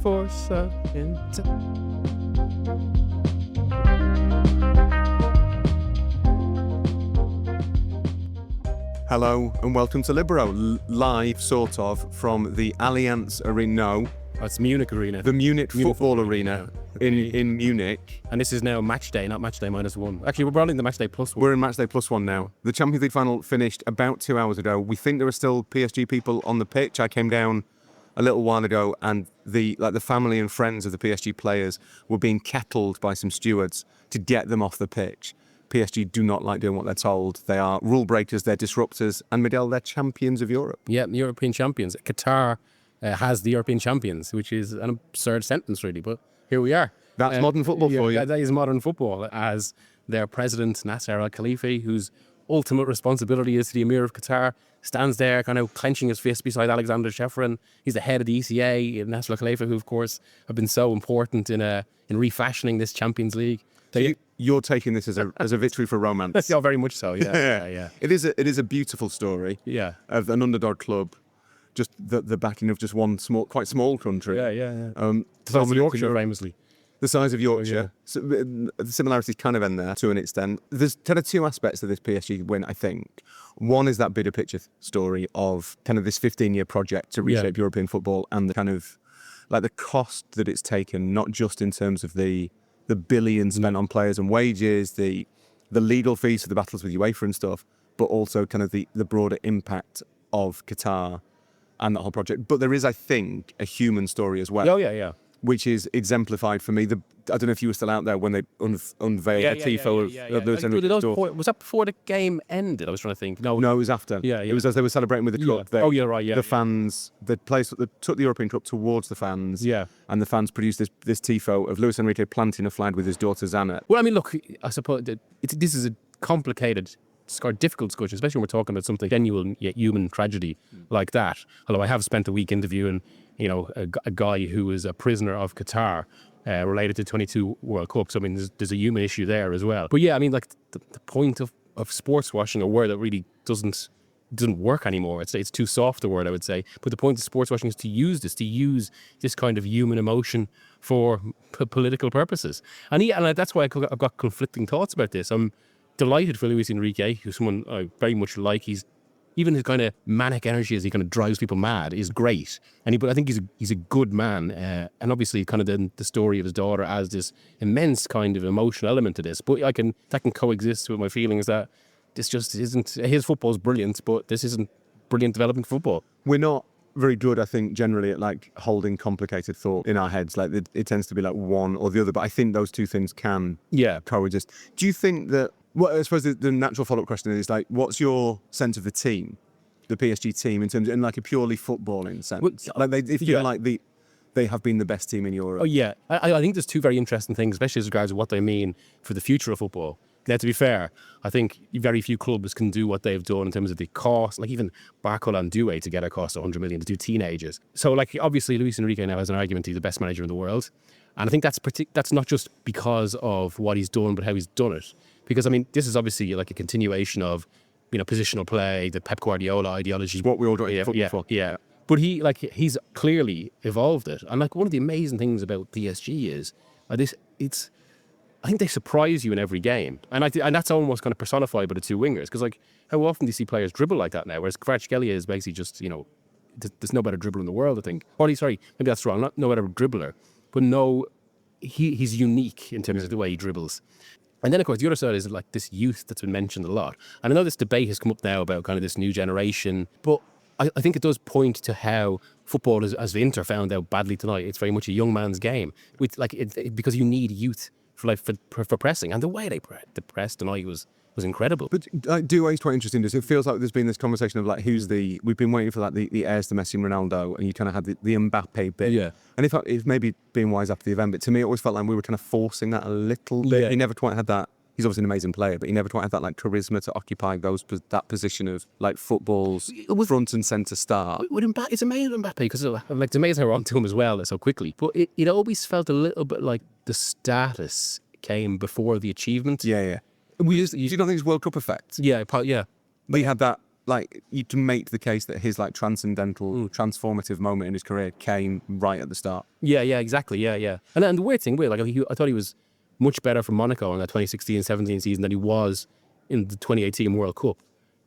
Forza Inter. Hello and welcome to Libero, live sort of from the Allianz Arena, no, It's Munich Arena. the Munich Football Arena in Munich. And this is now match day, not match day -1. Actually, we're running the match day +1. We're in match day +1 now. The Champions League final finished about 2 hours ago. We think there are still PSG people on the pitch. I came down a little while ago and the family and friends of the PSG players were being kettled by some stewards to get them off the pitch. PSG do not like doing what they're told. They are rule breakers, they're disruptors, and Miguel, they're champions of Europe. Yeah, European champions. Qatar has the European champions, which is an absurd sentence, really, but here we are. That's modern football for you. That is modern football, as their president, Nasser Al-Khalifi, whose ultimate responsibility is to the Emir of Qatar, stands there kind of clenching his fist beside Alexander Shevrin. He's the head of the ECA, Nasser Al-Khalifi, who, of course, have been so important in refashioning this Champions League. So you're taking this as a victory for romance. Yeah, very much so. Yeah, yeah. It is a beautiful story. Yeah. Of an underdog club, just the backing of just one quite small country. Yeah. The size of Yorkshire, famously. The size of Yorkshire. Oh, yeah. So, the similarities kind of end there to an extent. There's kind of two aspects of this PSG win, I think. One is that bigger picture story of kind of this 15-year project to reshape European football and the kind of like the cost that it's taken, not just in terms of the billions spent on players and wages, the legal fees for the battles with UEFA and stuff, but also kind of the broader impact of Qatar and that whole project. But there is, I think, a human story as well. Oh, yeah. Which is exemplified for me. I don't know if you were still out there when they unveiled the tifo of Luis Enrique. Was that before the game ended? I was trying to think. No, it was after. Yeah. It was as they were celebrating with the cup. Right. The fans, the players took the European Cup towards the fans. Yeah. And the fans produced this tifo of Luis Enrique planting a flag with his daughter Zana. Well, I mean, look, I suppose this is a complicated, difficult discussion, especially when we're talking about something genuine yet human tragedy like that. Although I have spent a week interviewing, a guy who was a prisoner of Qatar related to 22 World Cups. I mean, there's a human issue there as well. But yeah, I mean, like the point of sports washing, a word that really doesn't work anymore. It's too soft a word, I would say. But the point of sports washing is to use this kind of human emotion for political purposes. And that's why I've got conflicting thoughts about this. I'm delighted for Luis Enrique, who's someone I very much like. Even his kind of manic energy as he kind of drives people mad is great. But I think he's a good man. And obviously kind of the story of his daughter adds this immense kind of emotional element to this. But that can coexist with my feelings that this just isn't, his football's brilliant, but this isn't brilliant development football. We're not very good, I think, generally at like holding complicated thought in our heads. Like it tends to be like one or the other, but I think those two things can coexist. Do you think that, well, I suppose the natural follow-up question is like, what's your sense of the team, the PSG team, in terms of, in like a purely footballing sense? Well, like they feel like they have been the best team in Europe. Oh yeah, I think there's two very interesting things, especially as regards to what they mean for the future of football. Now, to be fair, I think very few clubs can do what they've done in terms of the cost. Like even Barcola and Doué together cost 100 million to do teenagers. So like obviously Luis Enrique now has an argument he's the best manager in the world. And I think that's not just because of what he's done, but how he's done it. Because I mean, this is obviously like a continuation of, positional play, the Pep Guardiola ideology. What we all do in football. Yeah. But he's clearly evolved it. And like one of the amazing things about PSG is I think they surprise you in every game. And that's almost kind of personified by the two wingers. Because like how often do you see players dribble like that now? Whereas Kvaratskhelia is basically just, there's no better dribbler in the world, I think. Or sorry, maybe that's wrong. No better dribbler. But no, he's unique in terms of the way he dribbles. And then, of course, the other side is like this youth that's been mentioned a lot. And I know this debate has come up now about kind of this new generation, but I think it does point to how football, as Inter found out badly tonight, it's very much a young man's game. With because you need youth for pressing. And the way they pressed tonight was incredible. But Doué's quite interesting. It feels like there's been this conversation of like we've been waiting for the heirs to Messi and Ronaldo, and you kind of had the Mbappe bit. Yeah. And it's maybe being wise after the event, but to me it always felt like we were kind of forcing that a little bit. Yeah. He never quite had that. He's obviously an amazing player, but he never quite had that like charisma to occupy that position of like football's front and centre star. It's amazing Mbappe because it's amazing how we're onto him as well so quickly. But it always felt a little bit like the status came before the achievement. Yeah. Do you not think it's World Cup effect? Yeah. We had that like you to make the case that his like transcendental, transformative moment in his career came right at the start. Yeah, exactly. Yeah. And the weird thing, like I thought he was much better for Monaco in that 2016-17 season than he was in the 2018 World Cup.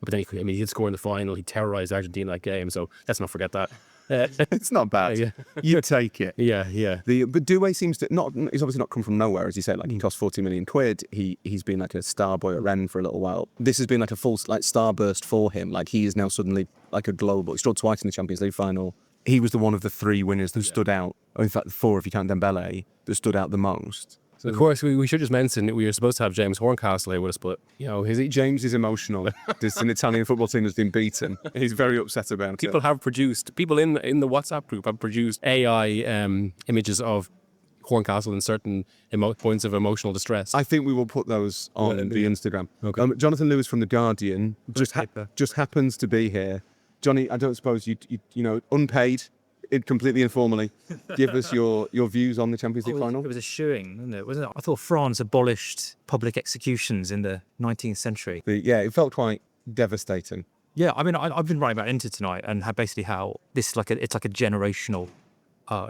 But then he did score in the final. He terrorized Argentina that game. So let's not forget that. It's not bad. Yeah. You take it. Yeah. But Doué seems to he's obviously not come from nowhere, as you say. Like he cost 40 million quid. He's been like a star boy at Rennes for a little while. This has been like a full like starburst for him. Like he is now suddenly like a global. He scored twice in the Champions League final. He was the one of the three winners that stood out. Or in fact, the four if you count Dembele, that stood out the most. So of course, we should just mention that we were supposed to have James Horncastle here with us, but James is emotional. This an Italian football team has been beaten. He's very upset about people in the WhatsApp group have produced AI images of Horncastle in certain points of emotional distress. I think we will put those on the Instagram. Okay. Jonathan Lewis from The Guardian just happens to be here. Johnny, I don't suppose you unpaid, completely informally, give us your views on the Champions League final. It was a shooing, wasn't it? I thought France abolished public executions in the 19th century. It felt quite devastating. Yeah, I mean, I've been writing about Inter tonight and basically how this is it's like a generational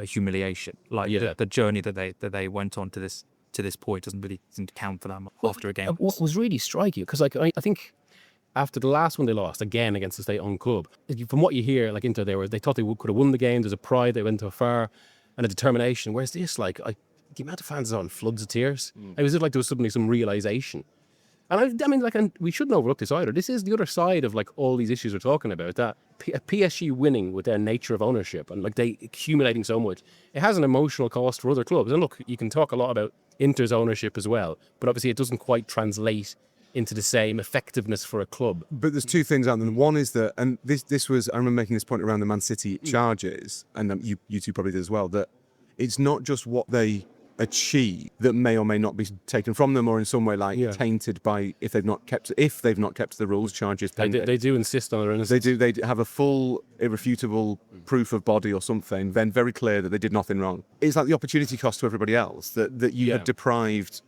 humiliation. Like the journey that they went on to this point doesn't really seem to count for them after a game. What was really striking, because like I think after the last one they lost again against the state-owned club, from what you hear, like Inter, they thought they could have won the game. There's a pride, they went too far, and a determination. Whereas this, like the amount of fans on floods of tears. It was like there was suddenly some realization. And I mean, like, and we shouldn't overlook this either. This is the other side of like all these issues we're talking about. That PSG winning with their nature of ownership and like they accumulating so much, it has an emotional cost for other clubs. And look, you can talk a lot about Inter's ownership as well, but obviously it doesn't quite translate into the same effectiveness for a club. But there's two things out there. One is that, and this was, I remember making this point around the Man City charges, and you two probably did as well, that it's not just what they achieve that may or may not be taken from them or in some way tainted by if they've not kept the rules, charges pending. They do insist on their innocence. They have a full irrefutable proof of body or something, then very clear that they did nothing wrong. It's like the opportunity cost to everybody else that you had deprived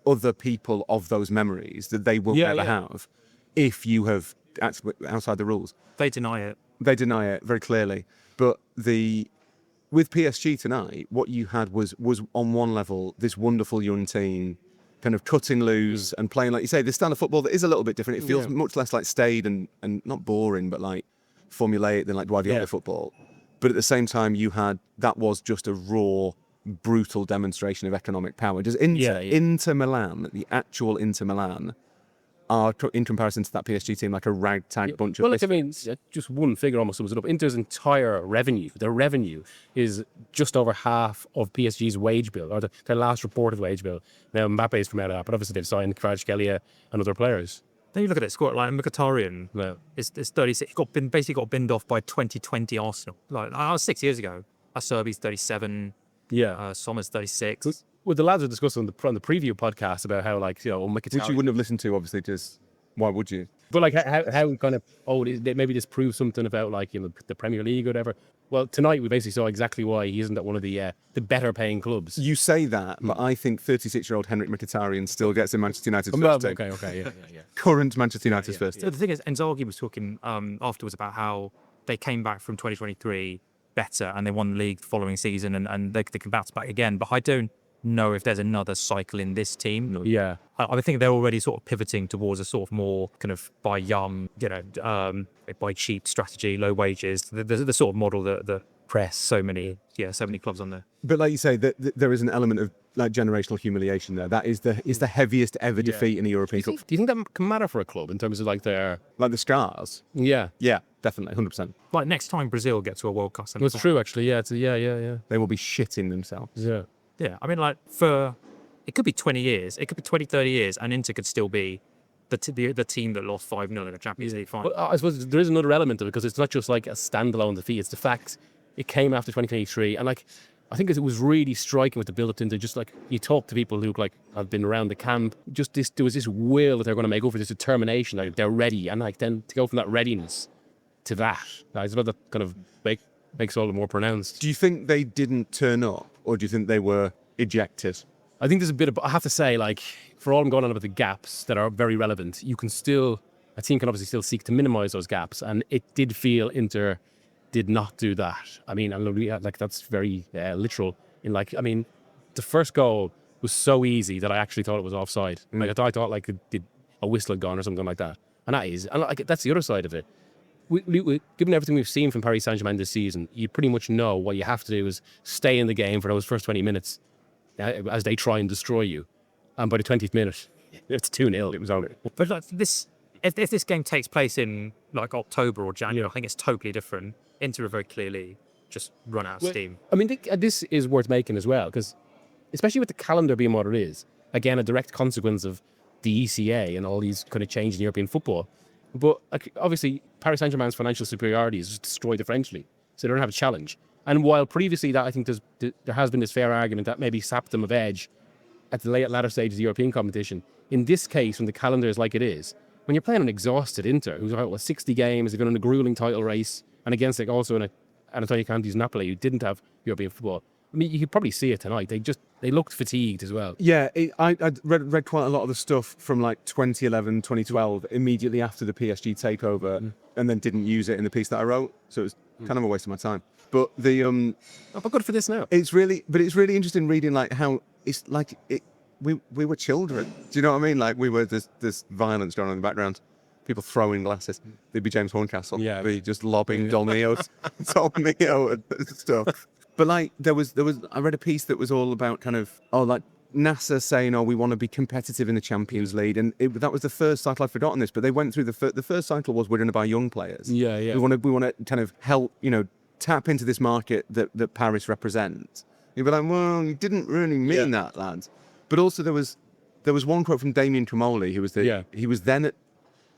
other people of those memories that they will never have if you have outside the rules. They deny it. They deny it very clearly. But with PSG tonight, what you had was on one level this wonderful young team kind of cutting loose and playing, like you say, this style of football that is a little bit different. It feels much less like staid and not boring, but like formulaic than like Guardiola football. But at the same time, that was just a raw, brutal demonstration of economic power. Does Inter Milan, the actual Inter Milan, are in comparison to that PSG team like a ragtag bunch of... Well, I mean, just one figure almost sums it up. Inter's entire revenue, their revenue is just over half of PSG's wage bill, or their last reported wage bill. Now Mbappe is from out of that, but obviously they've signed Kvaratskhelia and other players. Then you look at it, score like Mkhitaryan. It's 36. Basically got binned off by 2020 Arsenal. Like 6 years ago. Acerbi's 37. Sommer's 36. Well, the lads were discussing on the preview podcast about how, like, Mkhitaryan, which you wouldn't have listened to, obviously, just why would you? But like how kind of maybe this proves something about like the Premier League or whatever. Well, tonight we basically saw exactly why he isn't at one of the better paying clubs. You say that, but I think 36-year-old Henrik Mkhitaryan still gets in Manchester United's first team. Okay, yeah. Current Manchester United's first team. So the thing is, Inzaghi was talking afterwards about how they came back from 2023 better and they won the league the following season and they can bounce back again. But I don't know if there's another cycle in this team. Yeah. I think they're already sort of pivoting towards a sort of more kind of buy young, buy cheap strategy, low wages, the sort of model that the press so many clubs on there. But like you say, there is an element of like generational humiliation there. That is the heaviest ever defeat in a European Cup. Do you think that can matter for a club in terms of like the scars? Yeah, definitely, 100%. Like next time Brazil gets to a World Cup, it's true actually. Yeah, they will be shitting themselves. Yeah, I mean, like, it could be 20 years, it could be 20, 30 years, and Inter could still be the team that lost 5-0 in a Champions League final. Well, I suppose there is another element of it, because it's not just like a standalone defeat, it's the fact it came after 2023, and like, I think it was really striking with the build-up to Inter. Just like, you talk to people who like have been around the camp, there was this will that they're going to make over, this determination, like they're ready, and like then to go from that readiness to that, I suppose that kind of makes all the more pronounced. Do you think they didn't turn up, or do you think they were ejected? I think there's a bit of, I have to say, like, for all I'm going on about the gaps that are very relevant, you can still a team can obviously still seek to minimise those gaps, and it did feel Inter did not do that. I mean, like that's very literal. The first goal was so easy that I actually thought it was offside. Like I thought like a whistle had gone or something like that, and that's the other side of it. Given everything we've seen from Paris Saint-Germain this season, you pretty much know what you have to do is stay in the game for those first 20 minutes as they try and destroy you. And by the 20th minute, it's 2-0. It was over. But like this, if this game takes place in like October or January, I think it's totally different. Inter are very clearly just run out of steam. I mean, this is worth making as well, because especially with the calendar being what it is, again, a direct consequence of the ECA and all these kind of changes in European football. But obviously, Paris Saint-Germain's financial superiority is just destroyed the French league, so they don't have a challenge. And while previously that I think there has been this fair argument that maybe sapped them of edge at the latter stage of the European competition, in this case, when the calendar is like it is, when you're playing an exhausted Inter, who's about 60 games, they've been in a grueling title race, and against like also in Antonio Conte's Napoli, who didn't have European football. I mean, you could probably see it tonight. They looked fatigued as well. Yeah, I read quite a lot of the stuff from like 2011, 2012, immediately after the PSG takeover, and then didn't use it in the piece that I wrote. So it was kind of a waste of my time. But But good for this now. it's really interesting reading like how it's like we were children. Do you know what I mean? Like we were this violence going on in the background. People throwing glasses. There'd be James Horncastle. Yeah. Be just lobbing Dolmio and stuff. But like there was I read a piece that was all about kind of like NASA saying we want to be competitive in the Champions League, and that was the first title. I'd forgotten this, but they went through the first title was we're going to buy young players. Yeah. We want to kind of help tap into this market that Paris represents. You'd be like, well, you didn't really mean that, lads. But also there was one quote from Damien Comoli, who was he was then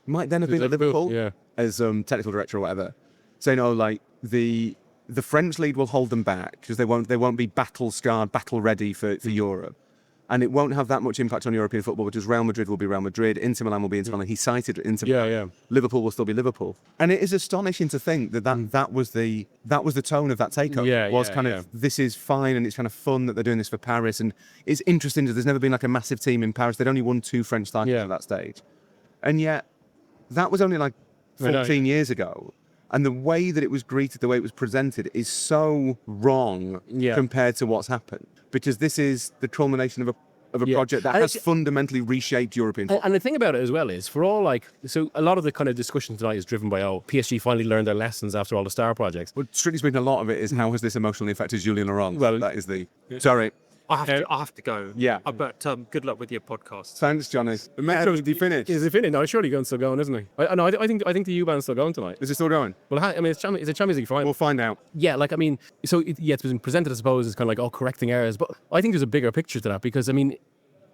might then have been at Liverpool as technical director or whatever, saying like the French league will hold them back because they won't be battle scarred, battle ready for Europe, and it won't have that much impact on European football because Real Madrid will be Real Madrid, Inter Milan will be Inter Milan. He cited Inter Milan. Liverpool will still be Liverpool, and it is astonishing to think that was the tone of that takeover. This is fine and it's kind of fun that they're doing this for Paris, and it's interesting that there's never been like a massive team in Paris. They'd only won 2 French titles at that stage, and yet that was only like 14 years ago. And the way that it was greeted, the way it was presented, is so wrong compared to what's happened. Because this is the culmination of a project that has fundamentally reshaped European football. And the thing about it as well is, for all so a lot of the kind of discussion tonight is driven by, PSG finally learned their lessons after all the star projects. Well, strictly speaking, a lot of it is how has this emotionally affected Julien Laurent? Well, that is the... Sorry. I have to go. Yeah. But good luck with your podcast. Thanks, Johnny. The Metro's finished. Is it finished? No, surely going still going, isn't he? I think the U-Bahn's still going tonight. Is it still going? Well, I mean, it's a Champions League final. We'll find out. Yeah, it's been presented, I suppose, as kind of like, correcting errors. But I think there's a bigger picture to that because, I mean,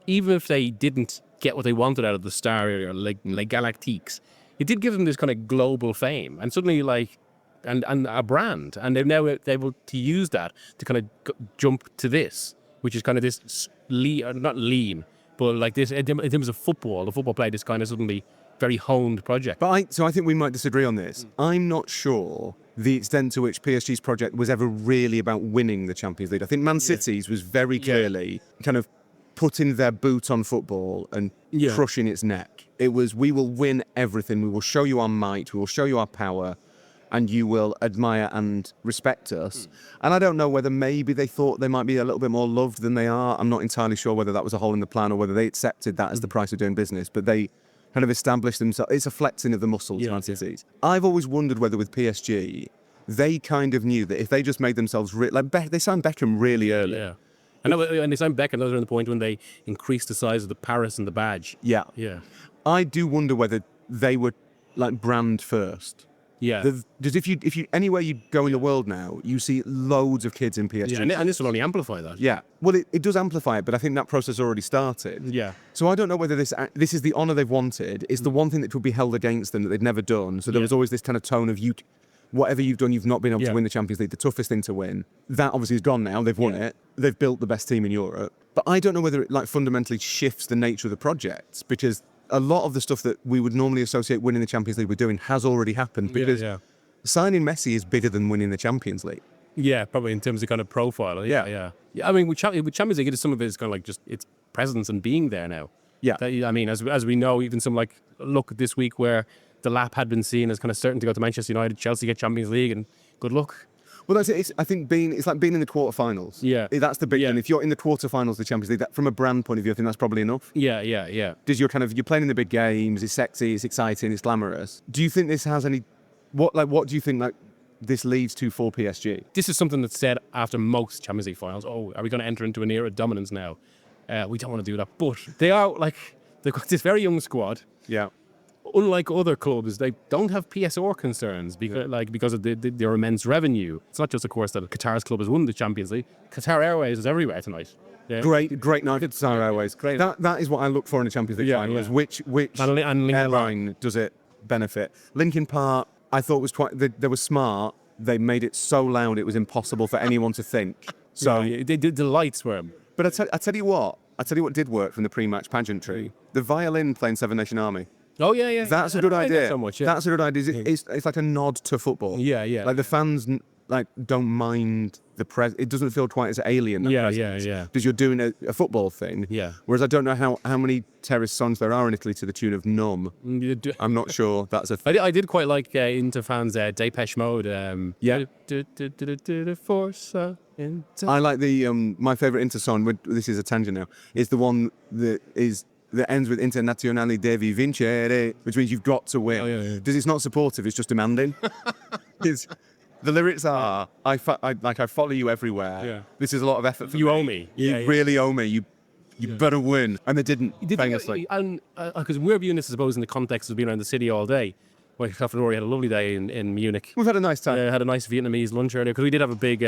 even if they didn't get what they wanted out of the Star area, like Galactiques, it did give them this kind of global fame and suddenly and a brand. And they're now able to use that to kind of jump to this, which is kind of this not lean, but like this in terms of football, the football play, this kind of suddenly very honed project. But I think we might disagree on this. I'm not sure the extent to which PSG's project was ever really about winning the Champions League. I think Man City's was very clearly kind of putting their boot on football and crushing its neck. It was, we will win everything. We will show you our might. We will show you our power. And you will admire and respect us. And I don't know whether maybe they thought they might be a little bit more loved than they are. I'm not entirely sure whether that was a hole in the plan or whether they accepted that as the price of doing business. But they kind of established themselves. It's a flexing of the muscles, Man City's. I've always wondered whether with PSG, they kind of knew that if they just made themselves... they signed Beckham really early. Yeah. And they signed Beckham at the point when they increased the size of the Paris and the badge. Yeah. Yeah. I do wonder whether they were brand first. Yeah. Because if you anywhere you go in the world now, you see loads of kids in PSG. Yeah, and this will only amplify that. Yeah. Well, it does amplify it, but I think that process already started. Yeah. So I don't know whether this is the honour they've wanted. It's the one thing that would be held against them that they'd never done. So there was always this kind of tone of whatever you've done, you've not been able to win the Champions League, the toughest thing to win. That obviously is gone now. They've won it. They've built the best team in Europe. But I don't know whether it fundamentally shifts the nature of the project, because a lot of the stuff that we would normally associate winning the Champions League with doing has already happened. Because signing Messi is bigger than winning the Champions League. Yeah, probably in terms of kind of profile. Yeah. I mean, with Champions League, some of it is kind of like just its presence and being there now. Yeah. I mean, as we know, even some like look this week where the lap had been seen as kind of certain to go to Manchester United, Chelsea get Champions League, and good luck. Well, that's it. I think it's like being in the quarterfinals. Yeah. That's the big Yeah. thing. If you're in the quarterfinals of the Champions League, that, from a brand point of view, I think that's probably enough. Yeah. Because you're playing in the big games. It's sexy. It's exciting. It's glamorous. Do you think this has any? What do you think this leads to for PSG? This is something that's said after most Champions League finals. Oh, are we going to enter into an era of dominance now? We don't want to do that. But they are they've got this very young squad. Yeah. Unlike other clubs, they don't have PSR concerns because of their immense revenue. It's not just, of course, that Qatar's club has won the Champions League. Qatar Airways is everywhere tonight. Yeah. Great night at Qatar Airways. Great. That is what I look for in a Champions League final. Is which And Linkin airline does it benefit? Linkin Park, I thought was they were smart. They made it so loud it was impossible for anyone to think. So, they did the lights were. but I tell you what did work from the pre-match pageantry. The violin playing Seven Nation Army. Oh yeah. That's a good idea. So much, yeah. That's a good idea. It's like a nod to football. Yeah. Like the fans don't mind the it doesn't feel quite as alien. Yeah. Because you're doing a football thing. Yeah. Whereas I don't know how many terrorist songs there are in Italy to the tune of Numb. I'm not sure that's a I did quite like Inter fans' Depeche Mode. Yeah. Forza Inter. I like the my favourite Inter song. This is a tangent now. Is the one that ends with Internazionale devi vincere, which means you've got to win. Oh, yeah. Because it's not supportive; it's just demanding. The lyrics are, I follow you everywhere. Yeah. This is a lot of effort for You me. owe me. You Yeah. really owe me. You better win. And they didn't. Famously. And because we're viewing this, I suppose, in the context of being around the city all day. Myself and Rory had a lovely day in Munich. We've had a nice time. Had a nice Vietnamese lunch earlier because we did have a big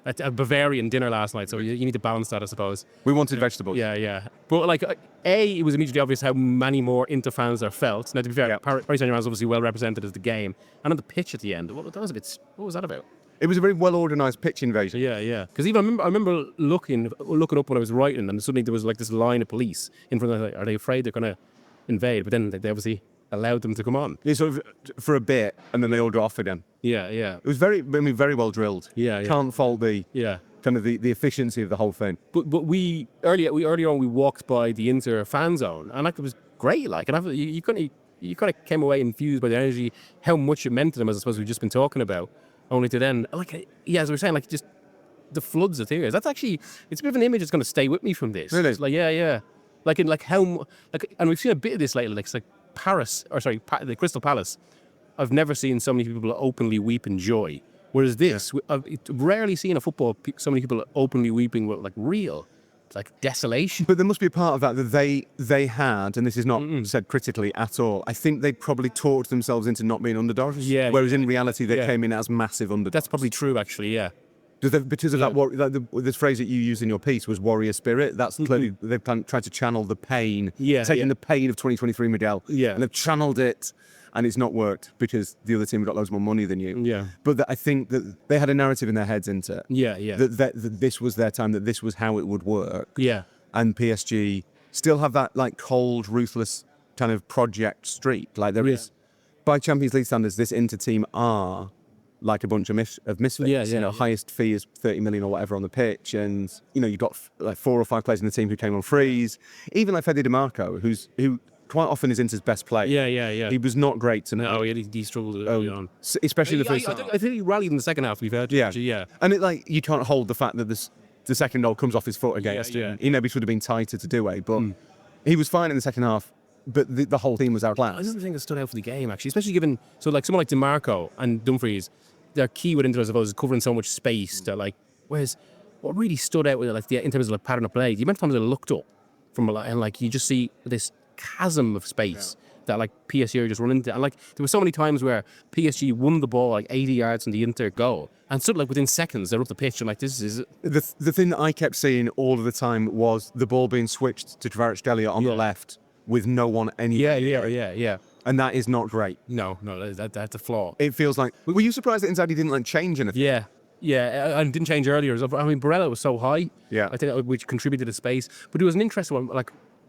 a Bavarian dinner last night. So you need to balance that, I suppose. We wanted vegetables. Yeah. But it was immediately obvious how many more Inter fans there felt. Now, to be fair, Paris Saint-Germain was obviously well represented as the game. And on the pitch at the end, what was that about? It was a very well organised pitch invasion. Yeah. Because even I remember looking up when I was writing, and suddenly there was like this line of police in front of them. Are they afraid they're going to invade? But then they obviously allowed them to come on. Yeah, sort of for a bit, and then they all go off again. Yeah. It was very well drilled. Yeah. Can't fault the kind of the efficiency of the whole thing. But we earlier on we walked by the Inter fan zone, and it was great. And you kind of came away infused by the energy, how much it meant to them, as I suppose we've just been talking about. Only to then, as we were saying, just the floods of tears. That's actually, it's a bit of an image that's going to stay with me from this. Really? It's and we've seen a bit of this lately. It's like the Crystal Palace. I've never seen so many people openly weep in joy. Whereas this, I've rarely seen a football so many people openly weeping with real. It's like desolation. But there must be a part of that they had, and this is not said critically at all. I think they probably talked themselves into not being underdogs. Yeah. Whereas in reality, they came in as massive underdogs. That's probably true, actually. Yeah. Because of that, this phrase that you used in your piece was warrior spirit. That's clearly they've tried to channel the pain, taking the pain of 2023, Miguel, and they've channeled it, and it's not worked because the other team have got loads more money than you. Yeah. But I think that they had a narrative in their heads into it. Yeah. That this was their time, that this was how it would work. Yeah. And PSG still have that cold, ruthless kind of project streak. Like there is, by Champions League standards, this Inter team are like a bunch of misfits. Highest fee is 30 million or whatever on the pitch, and you've got 4 or 5 players in the team who came on frees. Even like Fede Di Marco, who quite often is Inter's best player. Yeah. He was not great tonight. No, he struggled early on. Especially the first half. I think he rallied in the second half, we've heard. Yeah. And you can't hold the fact that the second goal comes off his foot against him. He maybe should have been tighter to do it, but he was fine in the second half. But the whole team was outclassed. I just think it stood out for the game, actually, especially given someone like DiMarco and Dumfries, their key with Inter, I suppose, is covering so much space that whereas what really stood out with in terms of pattern of play, the amount of times I looked up from and you just see this chasm of space that PSG are just running into. And there were so many times where PSG won the ball 80 yards from the Inter goal, and stood within seconds they're up the pitch and this is the thing that I kept seeing all of the time was the ball being switched to Kvaratskhelia on the left with no one anywhere. Yeah. And that is not great. No, that's a flaw. It feels like. Were you surprised that Inzaghi didn't change anything? Yeah, and didn't change earlier. I mean, Barella was so high. Yeah, I think which contributed to space. But it was an interesting one.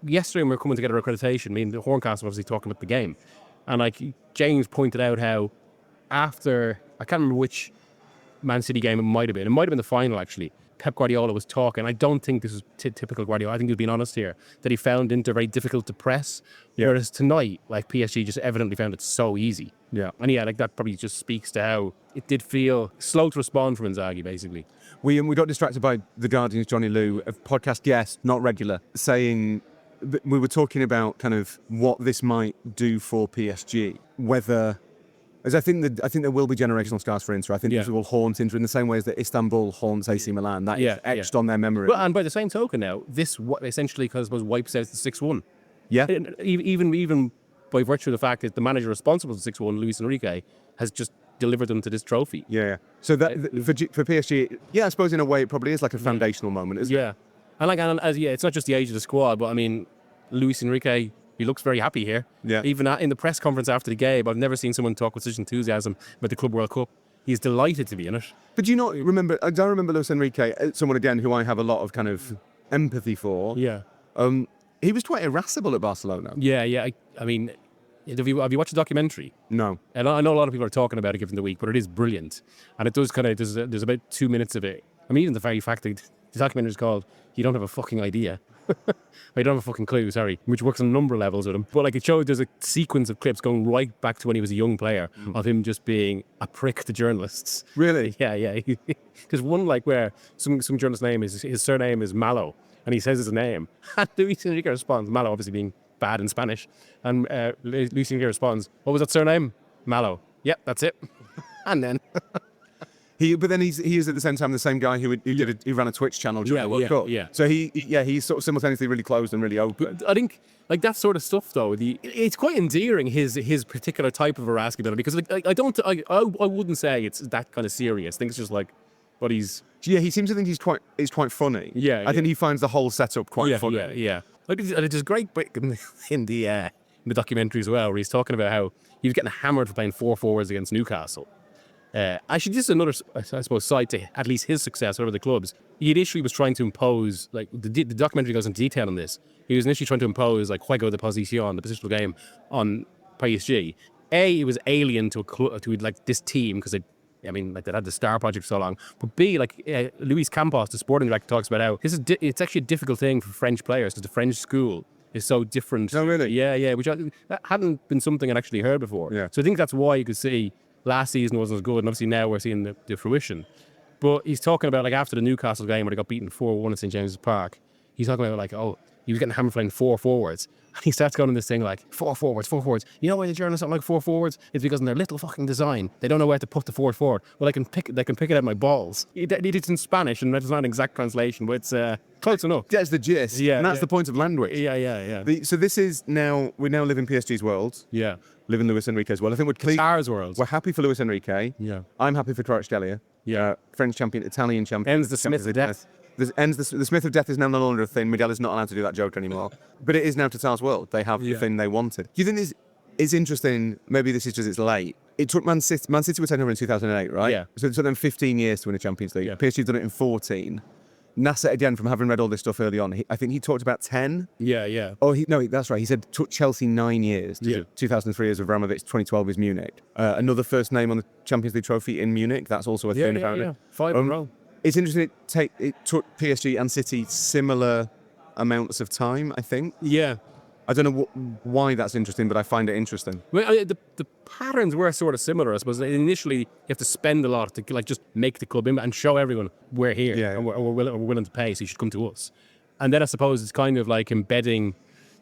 Yesterday when we were coming to get our accreditation, me and the Horncast were obviously talking about the game, and James pointed out how after I can't remember which Man City game it might have been. It might have been the final actually. Pep Guardiola was talking. I don't think this is typical Guardiola. I think he's being honest here, that he found Inter very difficult to press. Yeah. Whereas tonight, like PSG just evidently found it so easy. Yeah. And yeah, like that probably just speaks to how it did feel slow to respond from Inzaghi, basically. We got distracted by the Guardian's Johnny Liu, a podcast guest, not regular, saying that we were talking about kind of what this might do for PSG, whether. As I think there will be generational scars for Inter. I think this will haunt Inter in the same ways that Istanbul haunts AC Milan. That is etched on their memory. But and by the same token, now this essentially, because suppose wipes out the 6-1. Yeah. Even by virtue of the fact that the manager responsible for 6-1, Luis Enrique, has just delivered them to this trophy. Yeah. So that for PSG, I suppose in a way it probably is like a foundational moment, isn't it? Yeah. It's not just the age of the squad, but I mean, Luis Enrique. He looks very happy here. Yeah. Even in the press conference after the game, I've never seen someone talk with such enthusiasm about the Club World Cup. He's delighted to be in it. But do you not remember? I don't remember Luis Enrique, someone again who I have a lot of kind of empathy for. Yeah. He was quite irascible at Barcelona. Yeah. I mean, have you watched the documentary? No. And I know a lot of people are talking about it given the week, but it is brilliant. And it does there's about 2 minutes of it. I mean, even the very fact that the documentary is called "You Don't Have a Fucking Idea." I don't have a fucking clue, sorry, which works on a number of levels with him. But like it showed there's a sequence of clips going right back to when he was a young player of him just being a prick to journalists. Really? Yeah. There's one like where some journalist's name is, his surname is Malo, and he says his name. And Luis Enrique responds, Malo obviously being bad in Spanish, and Luis Enrique responds, what was that surname? Malo. Yep, that's it. And then... But then he is at the same time the same guy who ran a Twitch channel during the World Cup. Yeah. So he's sort of simultaneously really closed and really open. But I think like that sort of stuff though, it's quite endearing his particular type of irascibility, because I wouldn't say it's that kind of serious. I think it's just like, but he's he seems to think he's quite funny. Yeah. I think he finds the whole setup quite funny. Yeah. Like there's a great bit in the documentary as well where he's talking about how he was getting hammered for playing 4 forwards against Newcastle. Actually, this is another, I suppose, side to at least his success over the clubs. He initially was trying to impose, like, the documentary goes into detail on this. He was initially trying to impose, like, juego de posición, the positional game, on PSG. He was alien to like, this team, because they'd had the Star Project for so long. But B, like, Luis Campos, the sporting director, talks about how it's actually a difficult thing for French players, because the French school is so different. Oh, really? Yeah, which that hadn't been something I'd actually heard before. Yeah. So I think that's why you could see last season wasn't as good, and obviously now we're seeing the fruition. But he's talking about, like, after the Newcastle game where they got beaten 4-1 at St. James's Park, he's talking about, like, he was getting hammered playing 4 forwards. And he starts going on this thing like, 4 forwards. You know why the journalists don't like 4 forwards? It's because in their little fucking design, they don't know where to put the forward. Well, they can pick it out of my balls. It's in Spanish, and that's not an exact translation, but it's close enough. That's the gist. Yeah, and that's the point of language. Yeah. So this is we now live in PSG's world. Yeah. Live in Luis Enrique's world. I think we're Ours world. We're happy for Luis Enrique. Yeah. I'm happy for Kvaratskhelia. Yeah. French champion, Italian champion. Ends the Smith of death. The Smith of death is now no longer a thing. Miguel is not allowed to do that joke anymore. But it is now Tatar's world. They have the thing they wanted. Do you think this is interesting? Maybe this is just it's late. It took Man City were taken over in 2008, right? Yeah. So it took them 15 years to win a Champions League. Yeah. PSG done it in 14. Nasser, again, from having read all this stuff early on, I think he talked about 10. Yeah. Oh, that's right. He said it took Chelsea 9 years. 2003 is with Abramovich, 2012 is Munich. Another first name on the Champions League trophy in Munich. That's also a thing, apparently. Yeah. 5 in a row. It's interesting. It took PSG and City similar amounts of time, I think. Yeah. I don't know why that's interesting, but I find it interesting. Well, the patterns were sort of similar, I suppose. Initially, you have to spend a lot to like just make the club in and show everyone we're here and we're willing to pay, so you should come to us. And then I suppose it's kind of like embedding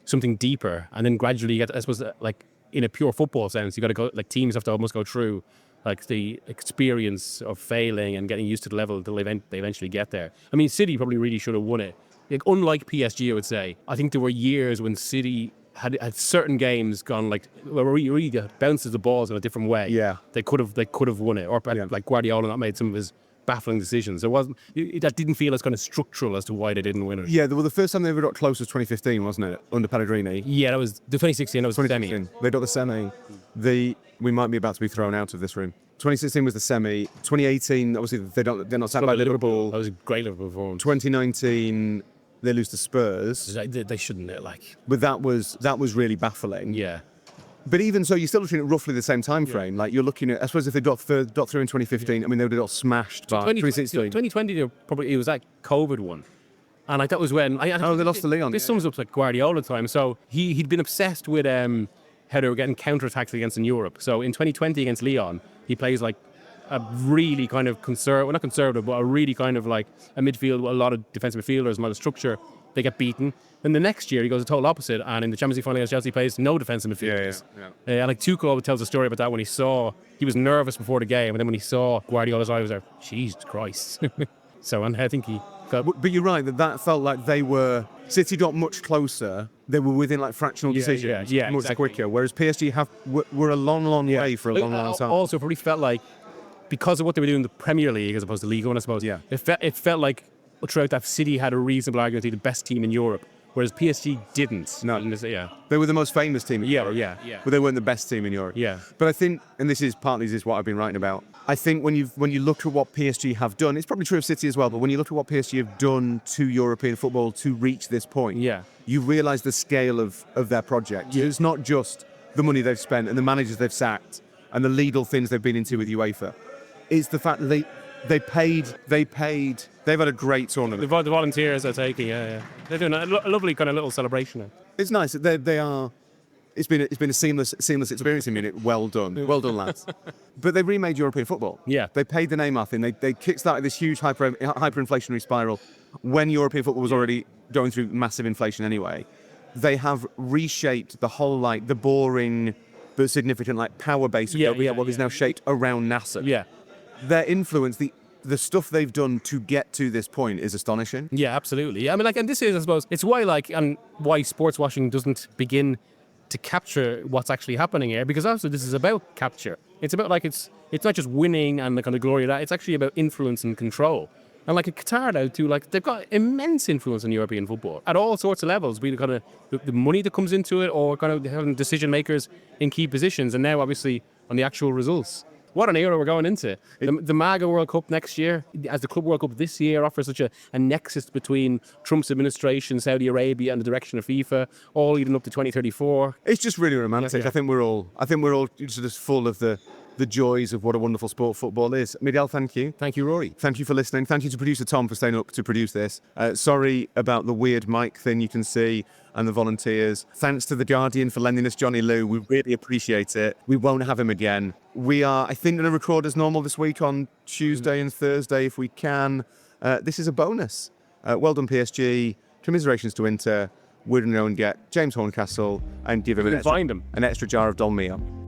something deeper, and then gradually you get, I suppose, like in a pure football sense, you got to go, like teams have to almost go through like the experience of failing and getting used to the level until they eventually get there. I mean, City probably really should have won it. Like, unlike PSG, I would say, I think there were years when City had certain games gone like really bounces the balls in a different way. Yeah, they could have won it, or like Guardiola not made some of his baffling decisions. That didn't feel as kind of structural as to why they didn't win it. Yeah, well, the first time they ever got close was 2015, wasn't it, under Pellegrini? Yeah, that was the 2016. That was 2016. They got the semi. We might be about to be thrown out of this room. 2016 was the semi. 2018, obviously they're not sat by Liverpool. That was a great Liverpool performance. 2019. They lose to Spurs. They shouldn't, like. But that was really baffling. Yeah. But even so, you're still looking at roughly the same time frame. Like you're looking at, I suppose if they got through in 2015, I mean, they would have got smashed by 2016. 2020, it was that COVID one. And like that was when they lost to Leon. This sums up like Guardiola time. So he'd been obsessed with how they were getting counterattacks against in Europe. So in 2020 against Leon, he plays like a really kind of not conservative, but a really kind of like a midfield with a lot of defensive midfielders, a lot of structure. They get beaten. Then the next year he goes the total opposite, and in the Champions League final against Chelsea, he plays no defensive midfielders. And like Tuchel tells a story about that when he was nervous before the game, and then when he saw Guardiola's eye, he was like, Jesus Christ. So and I think he. But you're right that felt like City got much closer. They were within like fractional decisions, much quicker. Whereas PSG were a long way for a long time. Also, probably felt like because of what they were doing in the Premier League as opposed to League One, I suppose. Yeah, it felt like throughout that City had a reasonable argument to be the best team in Europe, whereas PSG didn't. No, they were the most famous team in Europe. Yeah. But they weren't the best team in Europe. Yeah. But I think, and this is what I've been writing about. I think when you look at what PSG have done, it's probably true of City as well. But when you look at what PSG have done to European football to reach this point, you realise the scale of their project. Yeah. It's not just the money they've spent and the managers they've sacked and the legal things they've been into with UEFA. It's the fact that they've had a great tournament. The volunteers are taking, they're doing a lovely kind of little celebration. It's nice. They are. It's been a seamless experience in Munich. Well done, lads. But they remade European football. Yeah, they paid the name off, and they kickstarted this huge hyperinflationary spiral when European football was already going through massive inflation anyway. They have reshaped the whole the boring but significant power base of what is now shaped around NASA. Yeah, their influence, the stuff they've done to get to this point is astonishing. Yeah, absolutely. I mean, and this is, I suppose, it's why sports washing doesn't begin to capture what's actually happening here, because obviously this is about capture. It's about it's not just winning and the kind of glory of that. It's actually about influence and control. And Qatar now too, they've got immense influence in European football at all sorts of levels, be the kind of the money that comes into it, or kind of having decision makers in key positions, and now obviously on the actual results. What an era we're going into. The MAGA World Cup next year, as the Club World Cup this year, offers such a nexus between Trump's administration, Saudi Arabia, and the direction of FIFA, all leading up to 2034. It's just really romantic. Yeah. I think we're all sort of full of the joys of what a wonderful sport football is. Miguel, thank you. Thank you, Rory. Thank you for listening. Thank you to producer Tom for staying up to produce this. Sorry about the weird mic thing you can see and the volunteers. Thanks to The Guardian for lending us Johnny Lou. We really appreciate it. We won't have him again. We are, I think, going to record as normal this week on Tuesday and Thursday if we can. This is a bonus. Well done, PSG. Commiserations to Inter. We're going to go and get James Horncastle and give him an extra jar of Dolmio.